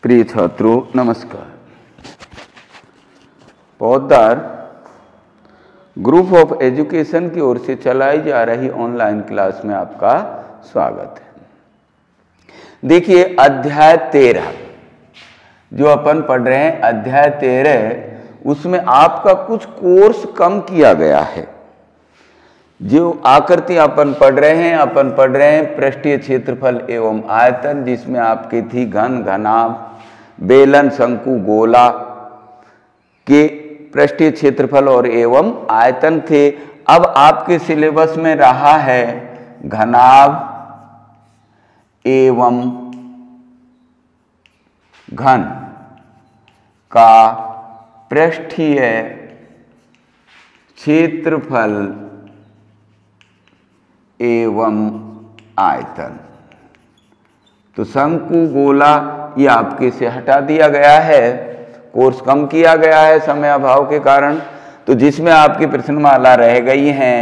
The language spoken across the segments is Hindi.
प्रिय छात्रों नमस्कार। पौधार ग्रुप ऑफ एजुकेशन की ओर से चलाई जा रही ऑनलाइन क्लास में आपका स्वागत है। देखिए अध्याय 13 जो अपन पढ़ रहे हैं, अध्याय 13 उसमें आपका कुछ कोर्स कम किया गया है। जो आकृति अपन पढ़ रहे हैं पृष्ठीय क्षेत्रफल एवं आयतन, जिसमें आपकी थी घन, घनाभ, बेलन, शंकु, गोला के पृष्ठीय क्षेत्रफल और एवं आयतन थे। अब आपके सिलेबस में रहा है घनाभ एवं घन का पृष्ठीय क्षेत्रफल एवं आयतन। तो शंकु, गोला ये आपके से हटा दिया गया है, कोर्स कम किया गया है समय अभाव के कारण। तो जिसमें आपकी प्रश्नमाला रह गई हैं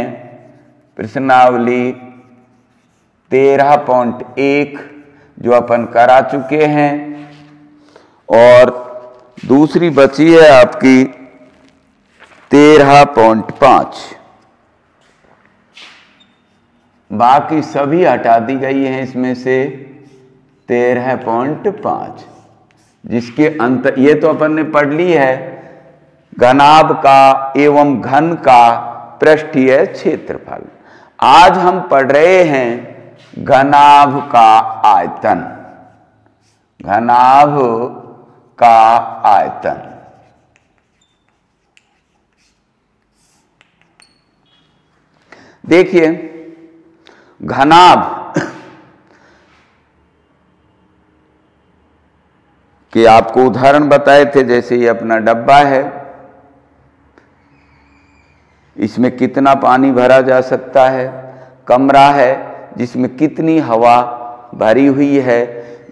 प्रश्नावली 13.1 जो अपन करा चुके हैं, और दूसरी बची है आपकी 13.5। बाकी सभी हटा दी गई हैं इसमें से 13.5, जिसके अंत ये तो अपन ने पढ़ ली है घनाभ का एवं घन का पृष्ठीय क्षेत्रफल। आज हम पढ़ रहे हैं घनाभ का आयतन। घनाभ का आयतन देखिए, घनाभ कि आपको उदाहरण बताए थे, जैसे ये अपना डब्बा है, इसमें कितना पानी भरा जा सकता है, कमरा है जिसमें कितनी हवा भरी हुई है,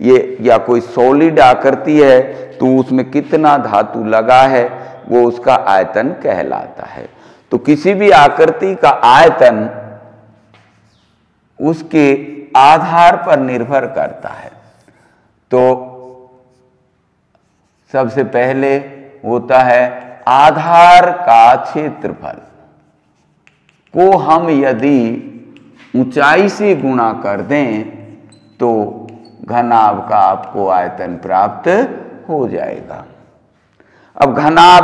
ये या कोई सॉलिड आकृति है तो उसमें कितना धातु लगा है, वो उसका आयतन कहलाता है। तो किसी भी आकृति का आयतन उसके आधार पर निर्भर करता है। तो सबसे पहले होता है आधार का क्षेत्रफल को हम यदि ऊंचाई से गुणा कर दें तो घनाभ का आपको आयतन प्राप्त हो जाएगा। अब घनाभ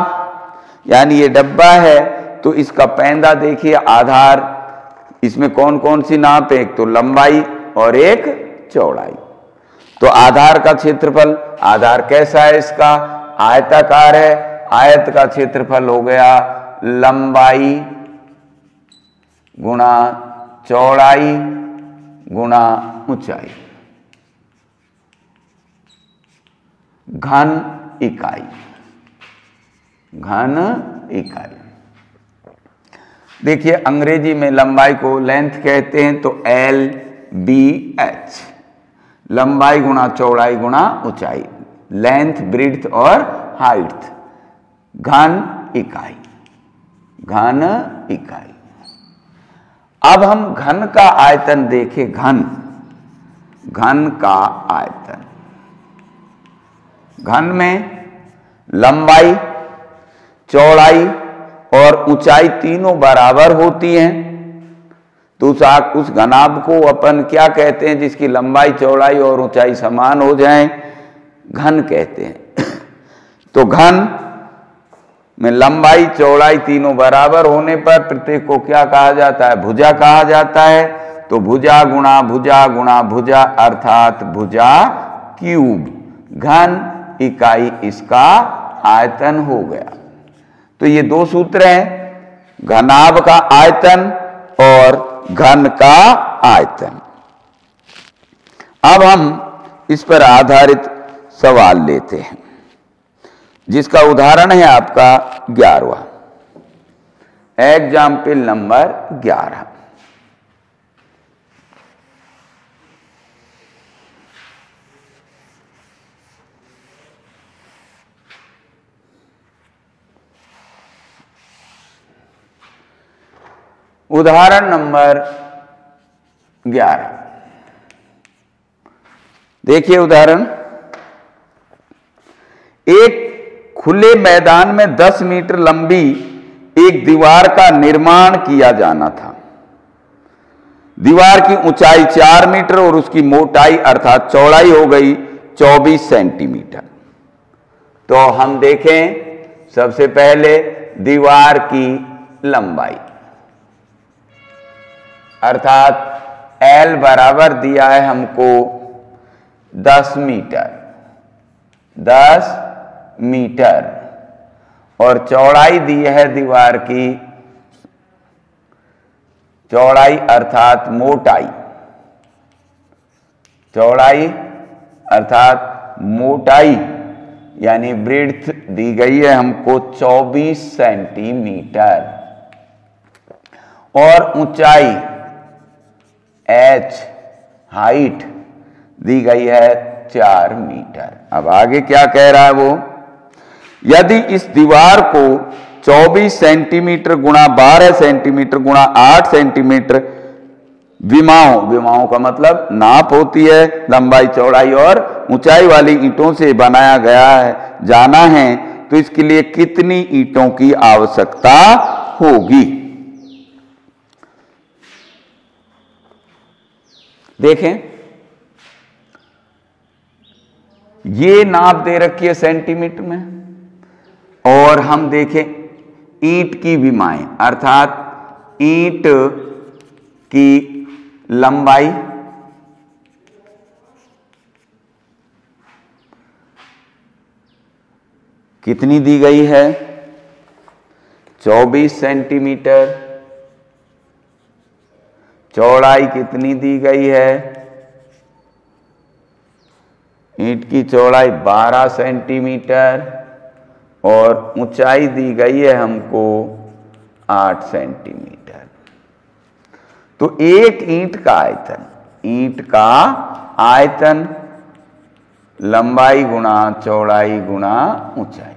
यानी ये डब्बा है तो इसका पैंदा देखिए, आधार इसमें कौन कौन सी नाप है, एक तो लंबाई और एक चौड़ाई। तो आधार का क्षेत्रफल, आधार कैसा है इसका, आयताकार है, आयत का क्षेत्रफल हो गया लंबाई गुणा चौड़ाई गुणा ऊंचाई। घन इकाई, घन इकाई। देखिए अंग्रेजी में लंबाई को लेंथ कहते हैं, तो LBH, लंबाई गुणा चौड़ाई गुणा ऊंचाई, लेंथ, ब्रीड्थ और हाइट। घन इकाई, घन इकाई। अब हम घन का आयतन देखें। घन, घन का आयतन, घन में लंबाई, चौड़ाई और ऊंचाई तीनों बराबर होती हैं। तो उस घनाभ को अपन क्या कहते हैं, जिसकी लंबाई, चौड़ाई और ऊंचाई समान हो जाएं, घन कहते हैं। तो घन में लंबाई, चौड़ाई तीनों बराबर होने पर प्रत्येक को क्या कहा जाता है, भुजा कहा जाता है। तो भुजा गुणा भुजा अर्थात भुजा क्यूब, घन इकाई इसका आयतन हो गया। तो ये दो सूत्र हैं, घनाभ का आयतन और घन का आयतन। अब हम इस पर आधारित सवाल लेते हैं, जिसका उदाहरण है आपका 11वां, एग्जाम्पल नंबर 11। उदाहरण नंबर 11 देखिए। उदाहरण एक खुले मैदान में 10 मीटर लंबी एक दीवार का निर्माण किया जाना था। दीवार की ऊंचाई 4 मीटर और उसकी मोटाई अर्थात चौड़ाई हो गई 24 सेंटीमीटर। तो हम देखें सबसे पहले दीवार की लंबाई, अर्थात L बराबर दिया है हमको 10 मीटर, 10 मीटर, और चौड़ाई दी है दीवार की, चौड़ाई अर्थात मोटाई, चौड़ाई अर्थात मोटाई यानी ब्रेड्थ दी गई है हमको 24 सेंटीमीटर, और ऊंचाई H हाइट दी गई है 4 मीटर। अब आगे क्या कह रहा है वो, यदि इस दीवार को 24 सेंटीमीटर गुणा 12 सेंटीमीटर गुणा 8 सेंटीमीटर विमाओं का मतलब नाप होती है लंबाई चौड़ाई और ऊंचाई वाली ईंटों से बनाया गया है जाना है, तो इसके लिए कितनी ईंटों की आवश्यकता होगी। देखें, ये नाप दे रखी है सेंटीमीटर में, और हम देखें ईंट की विमाएं अर्थात ईंट की लंबाई, कितनी दी गई है 24 सेंटीमीटर, चौड़ाई कितनी दी गई है, ईंट की चौड़ाई 12 सेंटीमीटर और ऊंचाई दी गई है हमको 8 सेंटीमीटर। तो एक ईंट का आयतन, ईंट का आयतन लंबाई गुणा चौड़ाई गुणा ऊंचाई,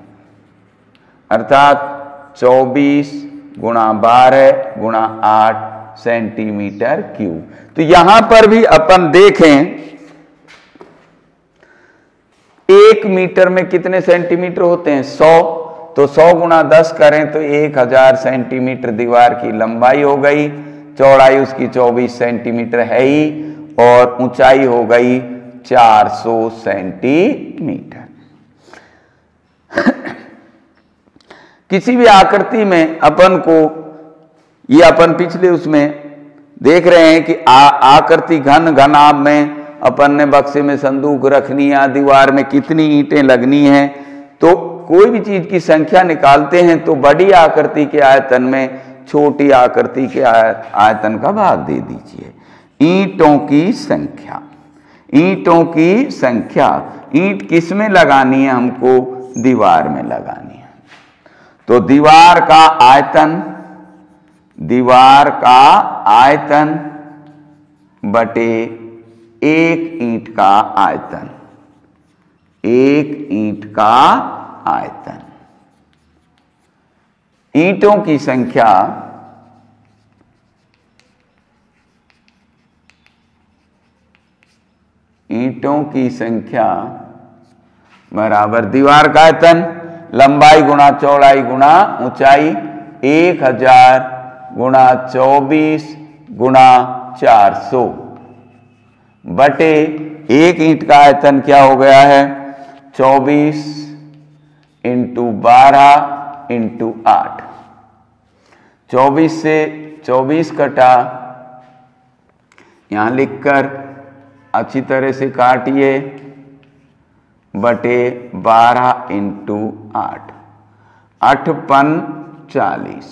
अर्थात 24 गुणा 12 गुणा 8 सेंटीमीटर क्यूब। तो यहां पर भी अपन देखें 1 मीटर में कितने सेंटीमीटर होते हैं 100, तो 100 गुणा 10 करें तो 1000 सेंटीमीटर दीवार की लंबाई हो गई, चौड़ाई उसकी 24 सेंटीमीटर है ही, और ऊंचाई हो गई 400 सेंटीमीटर। किसी भी आकृति में अपन को, ये अपन पिछले उसमें देख रहे हैं कि आकृति घनाभ में अपन ने बक्से में संदूक रखनी है, दीवार में कितनी ईंटें लगनी हैं, तो कोई भी चीज की संख्या निकालते हैं तो बड़ी आकृति के आयतन में छोटी आकृति के आयतन का भाग दे दीजिए। ईंटों की संख्या, ईंटों की संख्या, ईंट किस में लगानी है हमको, दीवार में लगानी है। तो दीवार का आयतन, दीवार का आयतन बटे एक ईंट का आयतन, एक ईंट का आयतन। ईंटों की संख्या ईंटों की संख्या बराबर दीवार का आयतन लंबाई गुणा चौड़ाई गुणा ऊंचाई 1000 गुणा 24 गुणा 400 बटे एक ईंट का आयतन क्या हो गया है 24 इंटू 12 इंटू 8। 24 से 24 कटा, यहां लिखकर अच्छी तरह से काटिए, बटे 12 इंटू 8, 8 पन 40।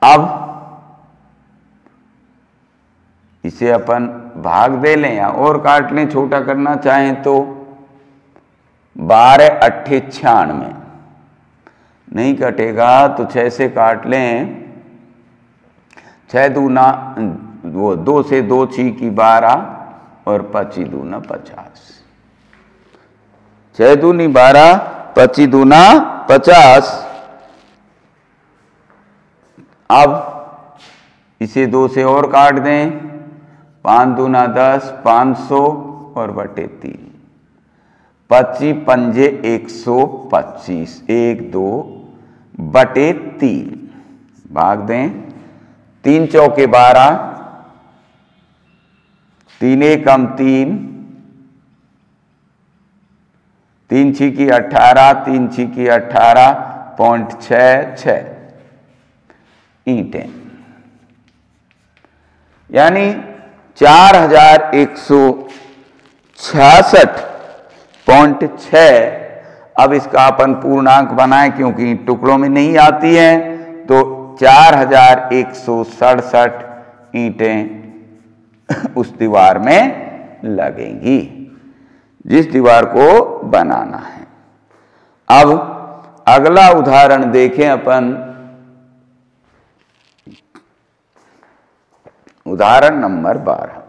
अब इसे अपन भाग दे लें या और काट लें, छोटा करना चाहें तो 12 अट्ठे 96, नहीं कटेगा तो 6 से काट लें, 6 दूना वो 2 से 2 छी की 12 और 25 दूना 50, 6 दूनी 12 25 दूना 50। अब इसे 2 से और काट दें, 5 दूना 10, 500 और बटे 3, 25 पंजे 125, 1 2 बटे 3 भाग दें, 3 चौके 12, 3 एकम 3, 3 छिकी 18, 3 छिकी 18.66 ईंटें, यानी 4166.6। अब इसका अपन पूर्णांक बनाएं, क्योंकि टुकड़ों में नहीं आती है, तो 4167 ईंटें उस दीवार में लगेंगी जिस दीवार को बनाना है। अब अगला उदाहरण देखें अपन, उदाहरण नंबर 12।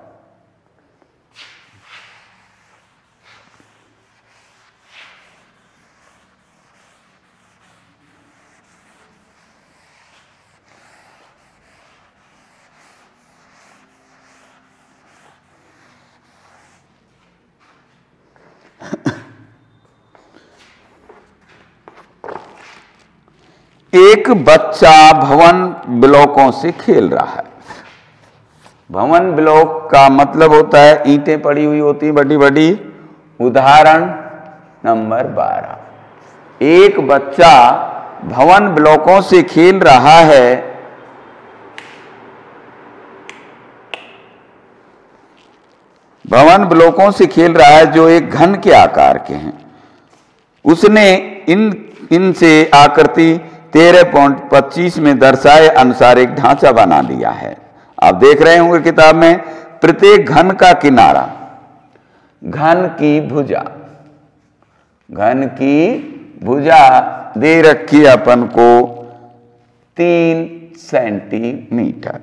एक बच्चा भवन ब्लॉकों से खेल रहा है। भवन ब्लॉक का मतलब होता है ईंटें पड़ी हुई होती हैं बड़ी बड़ी। उदाहरण नंबर 12, एक बच्चा भवन ब्लॉकों से खेल रहा है। भवन ब्लॉकों से खेल रहा है जो एक घन के आकार के हैं। उसने इनसे आकृति 13.25 में दर्शाए अनुसार एक ढांचा बना लिया है। आप देख रहे होंगे किताब में, प्रत्येक घन का किनारा, घन की भुजा, घन की भुजा दे रखी अपन को 3 सेंटीमीटर।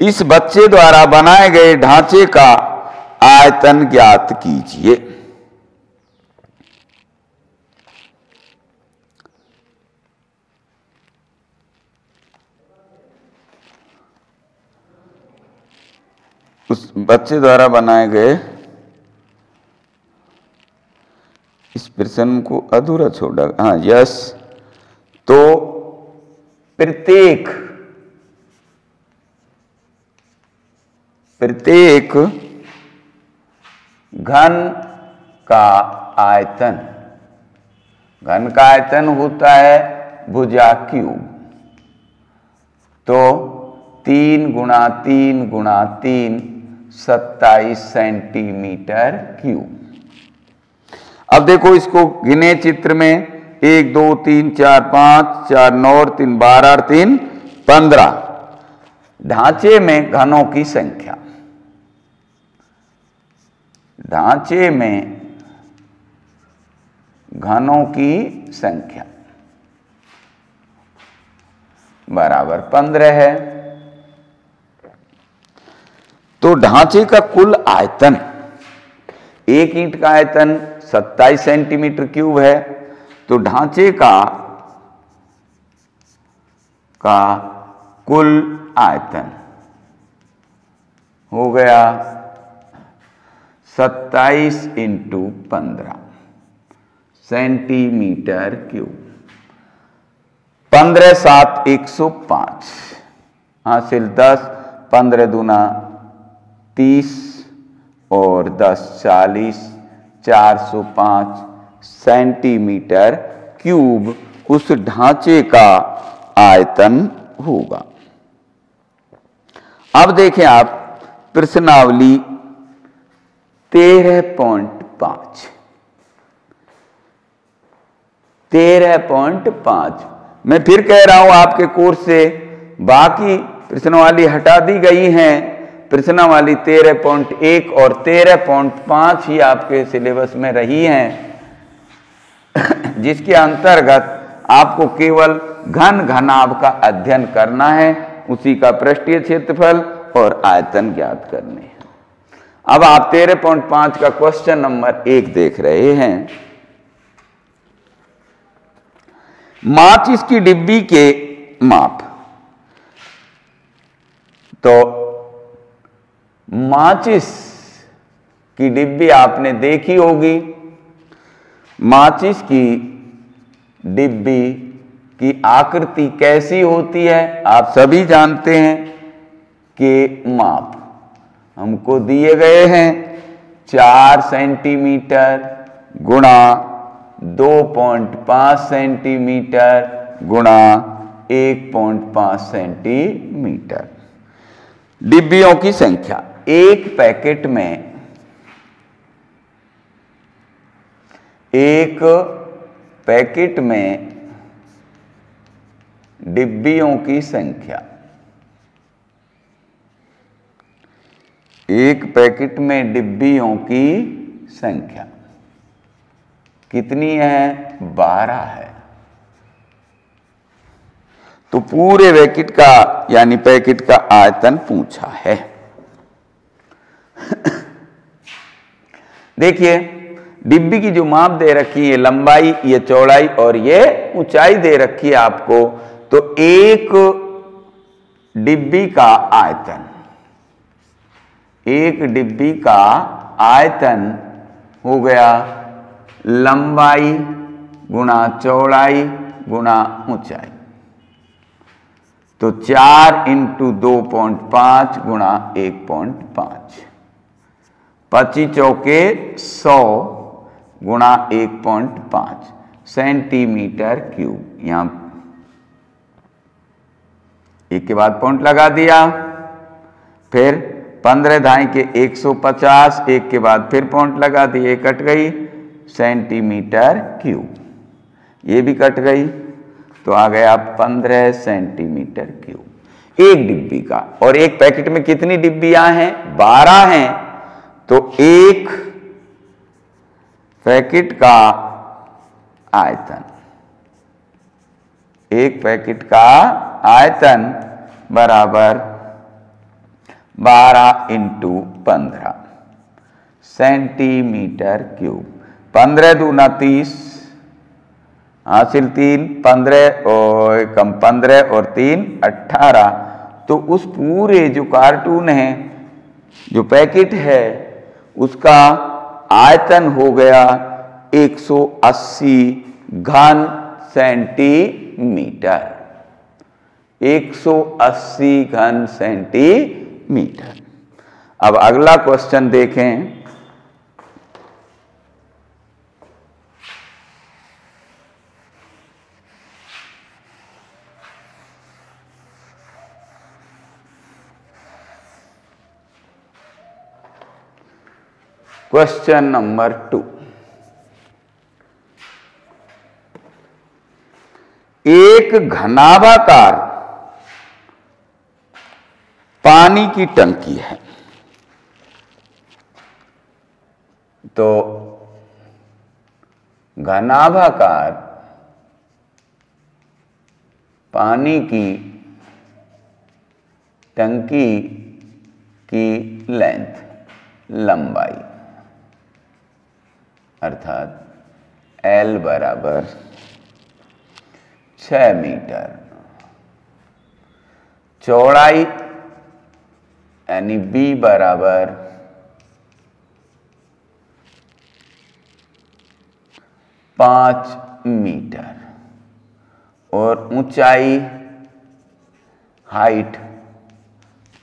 इस बच्चे द्वारा बनाए गए ढांचे का आयतन ज्ञात कीजिए। उस बच्चे द्वारा बनाए गए, इस प्रश्न को अधूरा छोड़ा, हाँ यस, तो प्रत्येक घन का आयतन, घन का आयतन होता है भुजा क्यूब, तो 3 गुणा 3 गुणा 3 27 सेंटीमीटर क्यूब। अब देखो इसको गिने चित्र में, 1 2 3 4 5 4 9 और 3 12 और 3 15। ढांचे में घनों की संख्या, ढांचे में घनों की संख्या बराबर 15 है। तो ढांचे का कुल आयतन, एक ईंट का आयतन 27 सेंटीमीटर क्यूब है, तो ढांचे का कुल आयतन हो गया 27 इंटू 15 सेंटीमीटर क्यूब। 15 7 105 हासिल 10, 15 दूना 30 और 10 40, 405 सेंटीमीटर क्यूब उस ढांचे का आयतन होगा। अब देखें आप प्रश्नावली 13.5, 13.5। मैं फिर कह रहा हूं आपके कोर्स से बाकी प्रश्नावली हटा दी गई हैं। प्रश्नावली 13.1 और 13.5 ही आपके सिलेबस में रही हैं, जिसके अंतर्गत आपको केवल घन घनाभ का अध्ययन करना है, उसी का पृष्ठीय क्षेत्रफल और आयतन ज्ञात करने हैं। अब आप 13.5 का क्वेश्चन नंबर 1 देख रहे हैं। माचिस की डिब्बी के माप, तो माचिस की डिब्बी आपने देखी होगी, माचिस की डिब्बी की आकृति कैसी होती है? आप सभी जानते हैं कि माप हमको दिए गए हैं 4 सेंटीमीटर गुणा 2.5 सेंटीमीटर गुणा 1.5 सेंटीमीटर। डिब्बियों की संख्या, एक पैकेट में डिब्बियों की संख्या, एक पैकेट में डिब्बियों की संख्या कितनी है? 12 है। तो पूरे पैकेट का यानी पैकेट का आयतन पूछा है। देखिए डिब्बी की जो माप दे रखी है, लंबाई, ये चौड़ाई और ये ऊंचाई दे रखी है आपको। तो एक डिब्बी का आयतन, एक डिब्बी का आयतन हो गया लंबाई गुणा चौड़ाई गुणा ऊंचाई। तो 4 × 2.5 गुणा 1.5, 25 चौके 100 गुणा 1.5 सेंटीमीटर क्यूब। यहां एक के बाद पॉइंट लगा दिया, फिर 15 धाई के 150, एक के बाद फिर पॉइंट लगा दिए, कट गई सेंटीमीटर क्यूब, ये भी कट गई। तो आ गया 15 सेंटीमीटर क्यूब एक डिब्बी का। और एक पैकेट में कितनी डिब्बियां हैं? 12 हैं। तो एक पैकेट का आयतन, एक पैकेट का आयतन बराबर 12 × 15 सेंटीमीटर क्यूब। 15 दूना 30, हासिल 3, 15 और कम 15 और 3 18। तो उस पूरे जो कार्टून है, जो पैकेट है, उसका आयतन हो गया 180 घन सेंटीमीटर, 180 घन सेंटीमीटर। अब अगला क्वेश्चन देखें। क्वेश्चन नंबर 2, एक घनाभाकार पानी की टंकी है। तो घनाभाकार पानी की टंकी की लेंथ, लंबाई, अर्थात L बराबर 6 मीटर, चौड़ाई यानी B बराबर 5 मीटर और ऊंचाई, हाइट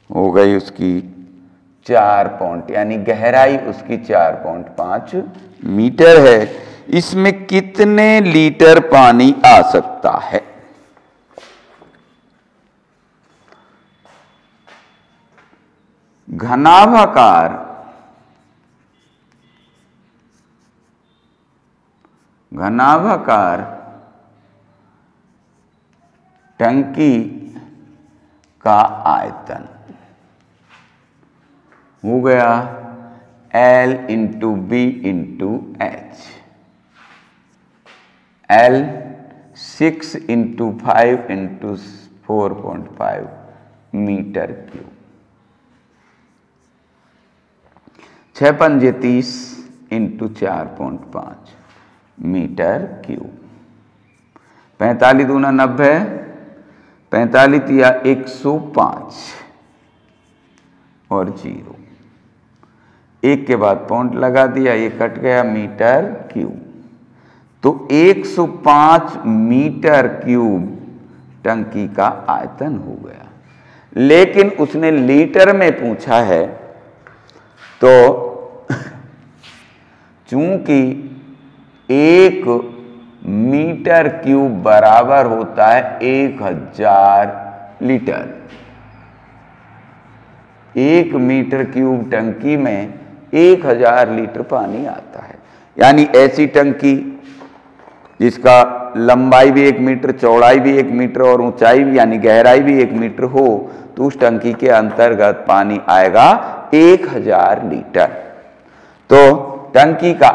हो गई उसकी 4 पॉइंट, यानी गहराई उसकी 4.5 मीटर है। इसमें कितने लीटर पानी आ सकता है? घनाभाकार टंकी का आयतन हो गया L × B × H। L 6 × 5 × 4.5 metre cube, 6 पंजे 30 × 4.5 मीटर क्यूब। 45 दूना 90, 45 तिया 105 और 0, एक के बाद पॉइंट लगा दिया, ये कट गया मीटर क्यूब। तो 105 मीटर क्यूब टंकी का आयतन हो गया। लेकिन उसने लीटर में पूछा है, तो चूंकि 1 मीटर क्यूब बराबर होता है 1000 लीटर। 1 मीटर क्यूब टंकी में 1000 लीटर पानी आता है। यानी ऐसी टंकी जिसका लंबाई भी 1 मीटर, चौड़ाई भी 1 मीटर और ऊंचाई भी यानी गहराई भी 1 मीटर हो, तो उस टंकी के अंतर्गत पानी आएगा 1000 लीटर। तो टंकी का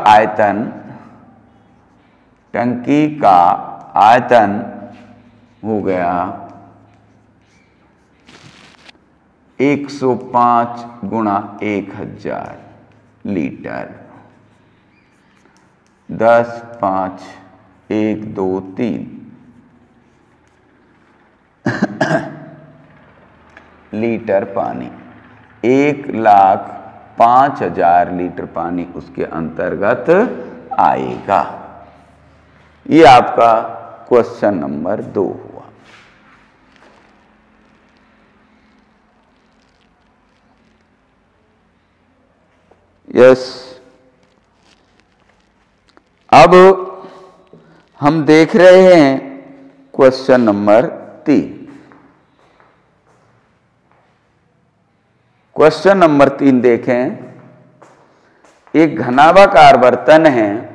आयतन हो गया 105 गुणा 1000 लीटर। 10, 5, 1, 2, 3 लीटर पानी, 1,05,000 लीटर पानी उसके अंतर्गत आएगा। ये आपका क्वेश्चन नंबर 2 हुआ। यस, अब हम देख रहे हैं क्वेश्चन नंबर 3। क्वेश्चन नंबर 3 देखें। एक घनाभाकार बर्तन है,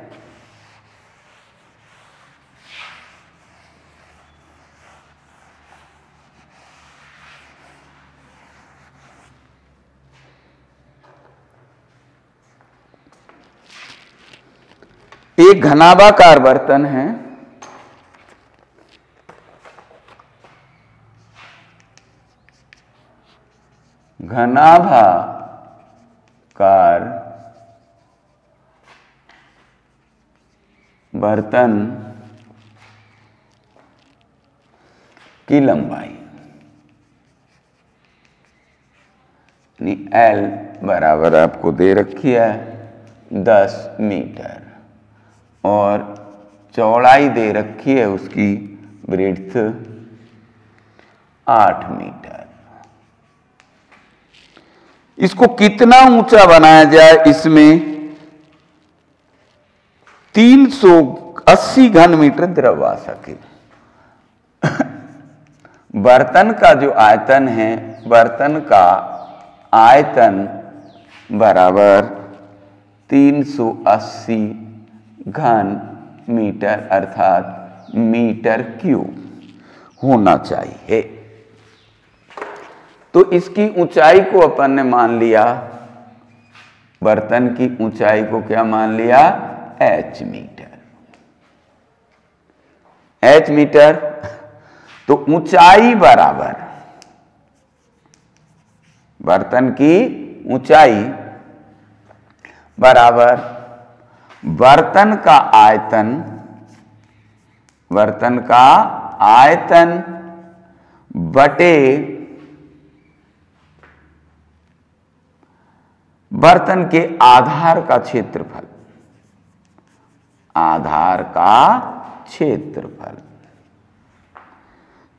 एक घनाभाकार बर्तन है, घनाभाकार बर्तन की लंबाई L बराबर आपको दे रखी है 10 मीटर और चौड़ाई दे रखी है उसकी ब्रेड्थ 8 मीटर। इसको कितना ऊंचा बनाया जाए, इसमें 380 घन मीटर द्रव आ सके। बर्तन का जो आयतन है, बर्तन का आयतन बराबर 380 घन मीटर अर्थात मीटर क्यूब होना चाहिए। तो इसकी ऊंचाई को अपन ने मान लिया, बर्तन की ऊंचाई को क्या मान लिया, h मीटर। h मीटर, तो ऊंचाई बराबर बर्तन की ऊंचाई बराबर बर्तन का आयतन बटे बर्तन के आधार का क्षेत्रफल।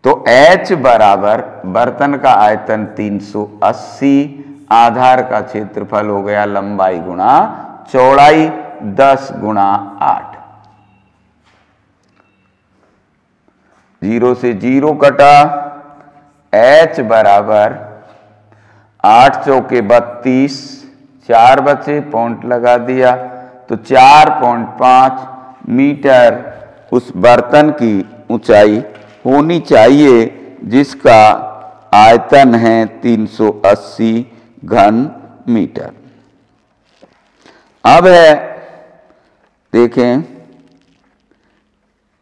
तो H बराबर बर्तन का आयतन 380, आधार का क्षेत्रफल हो गया लंबाई गुणा चौड़ाई 10 गुणा 8। 0 से 0 कटा, H बराबर 8 चौके 32, 4 बचे, पॉइंट लगा दिया, तो 4.5 मीटर उस बर्तन की ऊंचाई होनी चाहिए जिसका आयतन है 380 घन मीटर। अब है, देखें,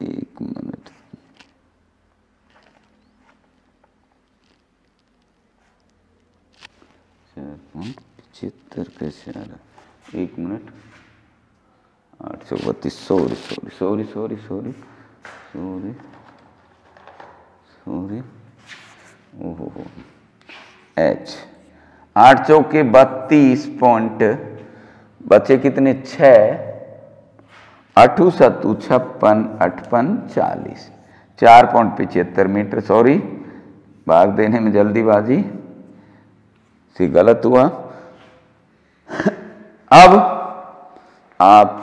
1 मिनट, कैसे आ रहा, 1 मिनट, 832, सॉरी, ओहो, H 8 चौके 32 पॉइंट, बचे कितने, 6, 8 7 56 8 40 4.75 मीटर। सॉरी, भाग देने में जल्दीबाजी से गलत हुआ। अब आप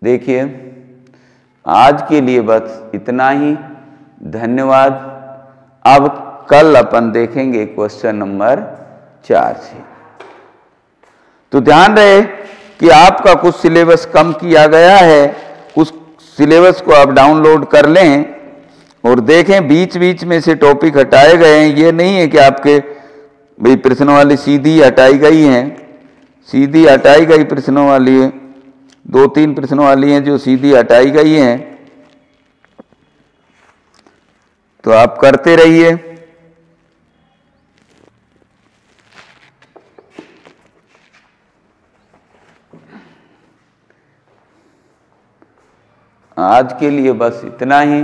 देखिए, आज के लिए बस इतना ही। धन्यवाद। अब कल अपन देखेंगे क्वेश्चन नंबर 4 से। तो ध्यान रहे कि आपका कुछ सिलेबस कम किया गया है, कुछ सिलेबस को आप डाउनलोड कर लें और देखें, बीच बीच में से टॉपिक हटाए गए हैं। ये नहीं है कि आपके भाई प्रश्नों वाली सीधी हटाई गई हैं, सीधी हटाई गई प्रश्नों वाली है, 2-3 प्रश्नों वाली हैं जो सीधी हटाई गई हैं। तो आप करते रहिए। आज के लिए बस इतना ही।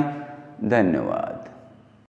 धन्यवाद।